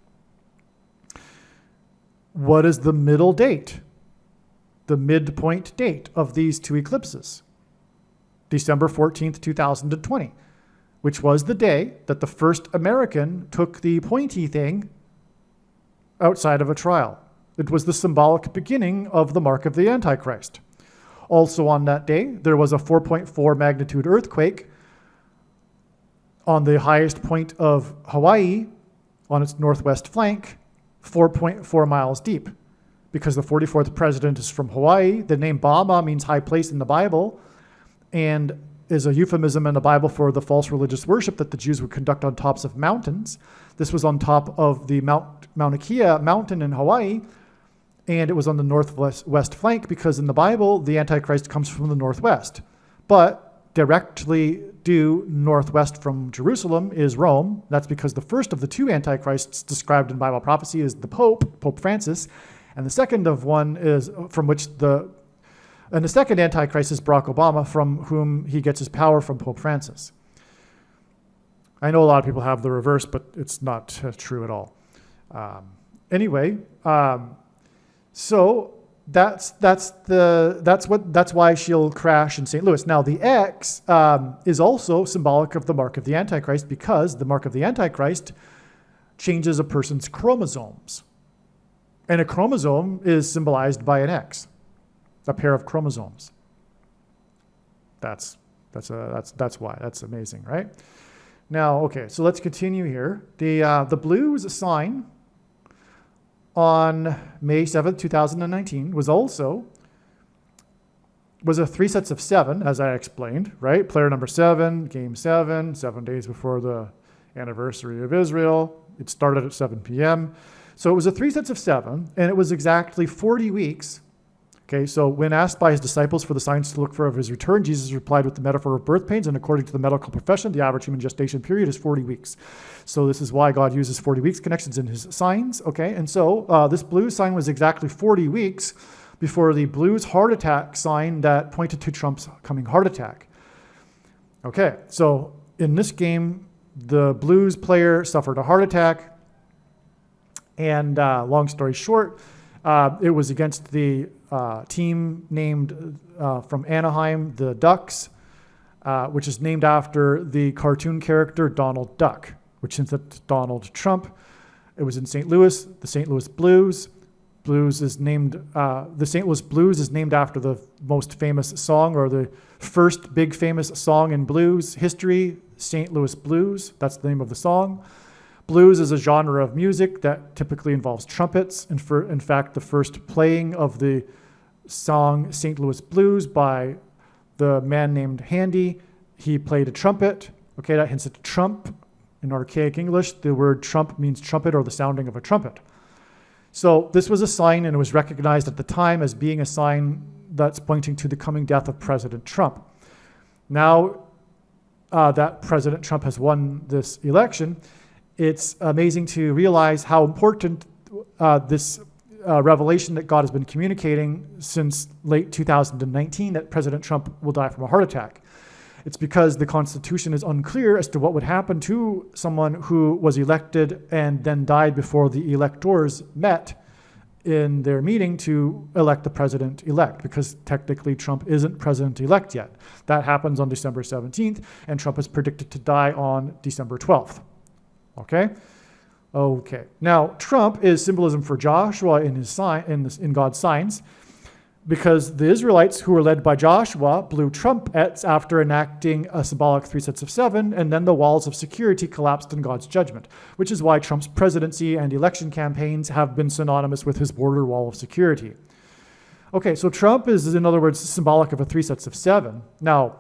What is the middle date? The midpoint date of these two eclipses? December 14th, 2020, which was the day that the first American took the pointy thing outside of a trial. It was the symbolic beginning of the mark of the Antichrist. Also on that day, there was a 4.4 magnitude earthquake on the highest point of Hawaii on its northwest flank, 4.4 miles deep. Because the 44th president is from Hawaii, the name Bama means high place in the Bible and is a euphemism in the Bible for the false religious worship that the Jews would conduct on tops of mountains. This was on top of the Mauna Kea mountain in Hawaii, and it was on the northwest flank because in the Bible, the Antichrist comes from the northwest. But directly due northwest from Jerusalem is Rome. That's because the first of the two Antichrists described in Bible prophecy is the Pope Francis, and the second of one is from which the And the second Antichrist is Barack Obama, from whom he gets his power from Pope Francis. I know a lot of people have the reverse, but it's not true at all. So that's why she'll crash in St. Louis. Now the X is also symbolic of the mark of the Antichrist, because the mark of the Antichrist changes a person's chromosomes, and a chromosome is symbolized by an X, a pair of chromosomes. That's why. That's amazing, right? Now, okay, so let's continue here. The blues sign on May 7th, 2019 was a 3 sets of 7, as I explained, right? Player number 7, game 7, 7 days before the anniversary of Israel. It started at 7 p.m. So it was a 3 sets of 7, and it was exactly 40 weeks. Okay, so when asked by his disciples for the signs to look for of his return, Jesus replied with the metaphor of birth pains, and according to the medical profession, the average human gestation period is 40 weeks. So this is why God uses 40 weeks connections in his signs, okay? And so this blues sign was exactly 40 weeks before the blues heart attack sign that pointed to Trump's coming heart attack. Okay, so in this game, the blues player suffered a heart attack, and long story short, it was against the team named from Anaheim, the Ducks, which is named after the cartoon character Donald Duck, which is Donald Trump. It was in St. Louis, the St. Louis Blues. The St. Louis Blues is named after the most famous song, or the first big famous song in blues history, St. Louis Blues. That's the name of the song. Blues is a genre of music that typically involves trumpets. And in fact, the first playing of the song St. Louis Blues by the man named Handy, he played a trumpet. Okay, that hints at trump. In archaic English, the word trump means trumpet, or the sounding of a trumpet. So this was a sign, and it was recognized at the time as being a sign that's pointing to the coming death of President Trump. Now that President Trump has won this election, it's amazing to realize how important this revelation that God has been communicating since late 2019, that President Trump will die from a heart attack. It's because the Constitution is unclear as to what would happen to someone who was elected and then died before the electors met in their meeting to elect the president-elect, because technically Trump isn't president-elect yet. That happens on December 17th, and Trump is predicted to die on December 12th. Okay? Okay. Now, Trump is symbolism for Joshua in his in God's signs, because the Israelites who were led by Joshua blew trumpets after enacting a symbolic 3 sets of 7, and then the walls of security collapsed in God's judgment, which is why Trump's presidency and election campaigns have been synonymous with his border wall of security. Okay, so Trump is, in other words, symbolic of a 3 sets of 7. Now,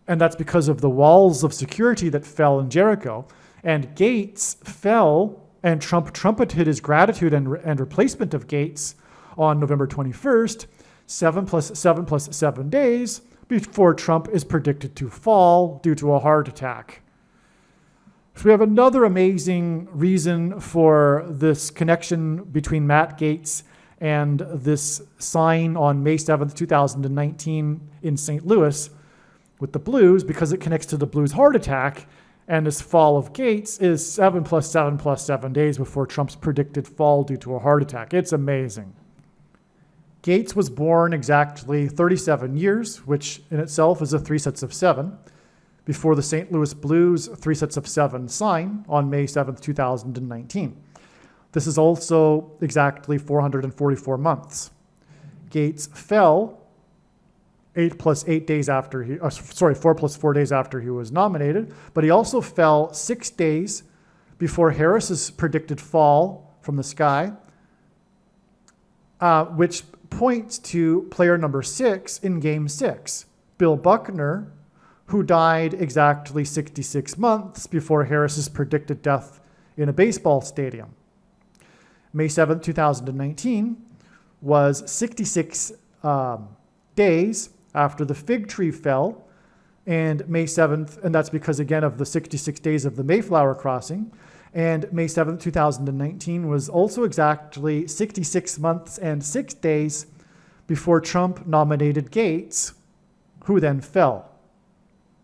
and that's because of the walls of security that fell in Jericho. And Gaetz fell, and Trump trumpeted his gratitude and replacement of Gaetz on November 21st, 7 plus 7 plus 7 days before Trump is predicted to fall due to a heart attack. So we have another amazing reason for this connection between Matt Gaetz and this sign on May 7th, 2019 in St. Louis with the Blues, because it connects to the Blues heart attack. And this fall of Gaetz is 7 plus 7 plus 7 days before Trump's predicted fall due to a heart attack. It's amazing. Gaetz was born exactly 37 years, which in itself is a 3 sets of 7, before the St. Louis Blues 3 sets of 7 sign on May 7th, 2019. This is also exactly 444 months. Gaetz fell 4 plus 4 days after he was nominated, but he also fell 6 days before Harris's predicted fall from the sky, which points to player number 6 in game 6, Bill Buckner, who died exactly 66 months before Harris's predicted death in a baseball stadium. May 7th, 2019 was 66 days after the fig tree fell, and May 7th, and that's because, again, of the 66 days of the Mayflower crossing, and May 7th, 2019 was also exactly 66 months and 6 days before Trump nominated Gaetz, who then fell.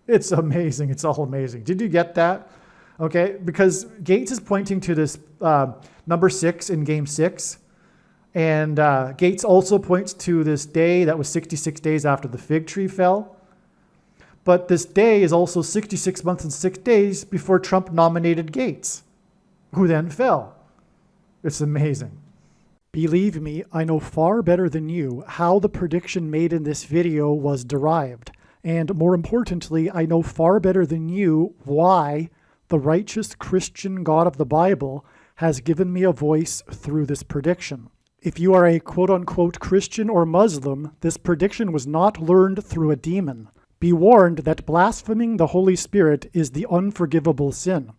It's amazing. It's all amazing. Did you get that? Okay, because Gaetz is pointing to this number 6 in game 6. And Gaetz also points to this day that was 66 days after the fig tree fell. But this day is also 66 months and 6 days before Trump nominated Gaetz, who then fell. It's amazing. Believe me, I know far better than you how the prediction made in this video was derived. And more importantly, I know far better than you why the righteous Christian God of the Bible has given me a voice through this prediction. If you are a quote-unquote Christian or Muslim, this prediction was not learned through a demon. Be warned that blaspheming the Holy Spirit is the unforgivable sin.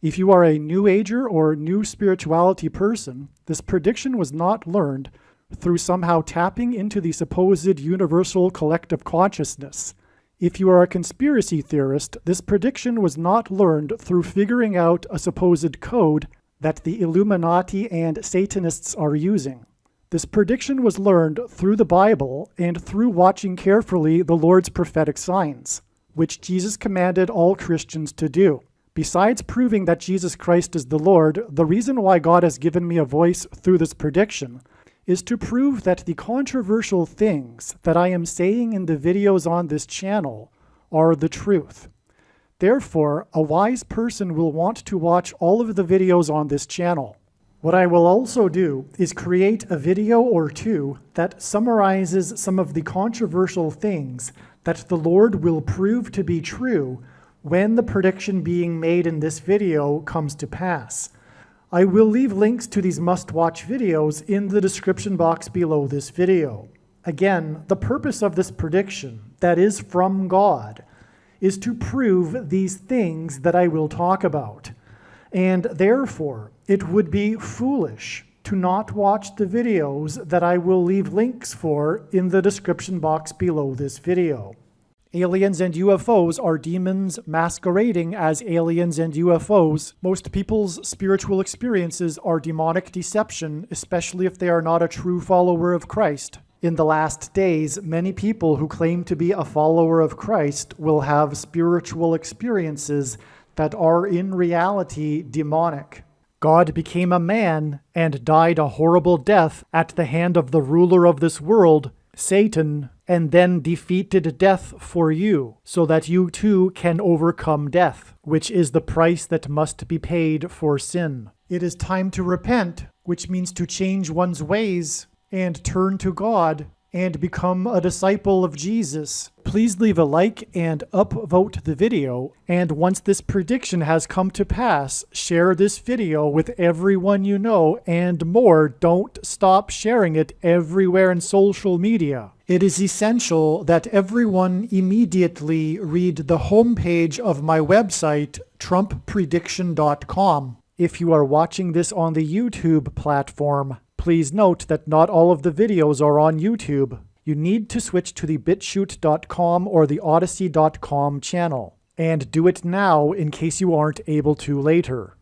If you are a New Ager or New Spirituality person, this prediction was not learned through somehow tapping into the supposed universal collective consciousness. If you are a conspiracy theorist, this prediction was not learned through figuring out a supposed code that the Illuminati and Satanists are using. This prediction was learned through the Bible and through watching carefully the Lord's prophetic signs, which Jesus commanded all Christians to do. Besides proving that Jesus Christ is the Lord, the reason why God has given me a voice through this prediction is to prove that the controversial things that I am saying in the videos on this channel are the truth. Therefore, a wise person will want to watch all of the videos on this channel. What I will also do is create a video or two that summarizes some of the controversial things that the Lord will prove to be true when the prediction being made in this video comes to pass. I will leave links to these must-watch videos in the description box below this video. Again, the purpose of this prediction, that is from God, is to prove these things that I will talk about. And therefore, it would be foolish to not watch the videos that I will leave links for in the description box below this video. Aliens and UFOs are demons masquerading as aliens and UFOs. Most people's spiritual experiences are demonic deception, especially if they are not a true follower of Christ. In the last days, many people who claim to be a follower of Christ will have spiritual experiences that are in reality demonic. God became a man and died a horrible death at the hand of the ruler of this world, Satan, and then defeated death for you, so that you too can overcome death, which is the price that must be paid for sin. It is time to repent, which means to change one's ways and turn to God and become a disciple of Jesus. Please leave a like and upvote the video, and once this prediction has come to pass, share this video with everyone you know, and more, don't stop sharing it everywhere in social media. It is essential that everyone immediately read the homepage of my website, TrumpPrediction.com. If you are watching this on the YouTube platform, please note that not all of the videos are on YouTube. You need to switch to the BitChute.com or the Odyssey.com channel. And do it now in case you aren't able to later.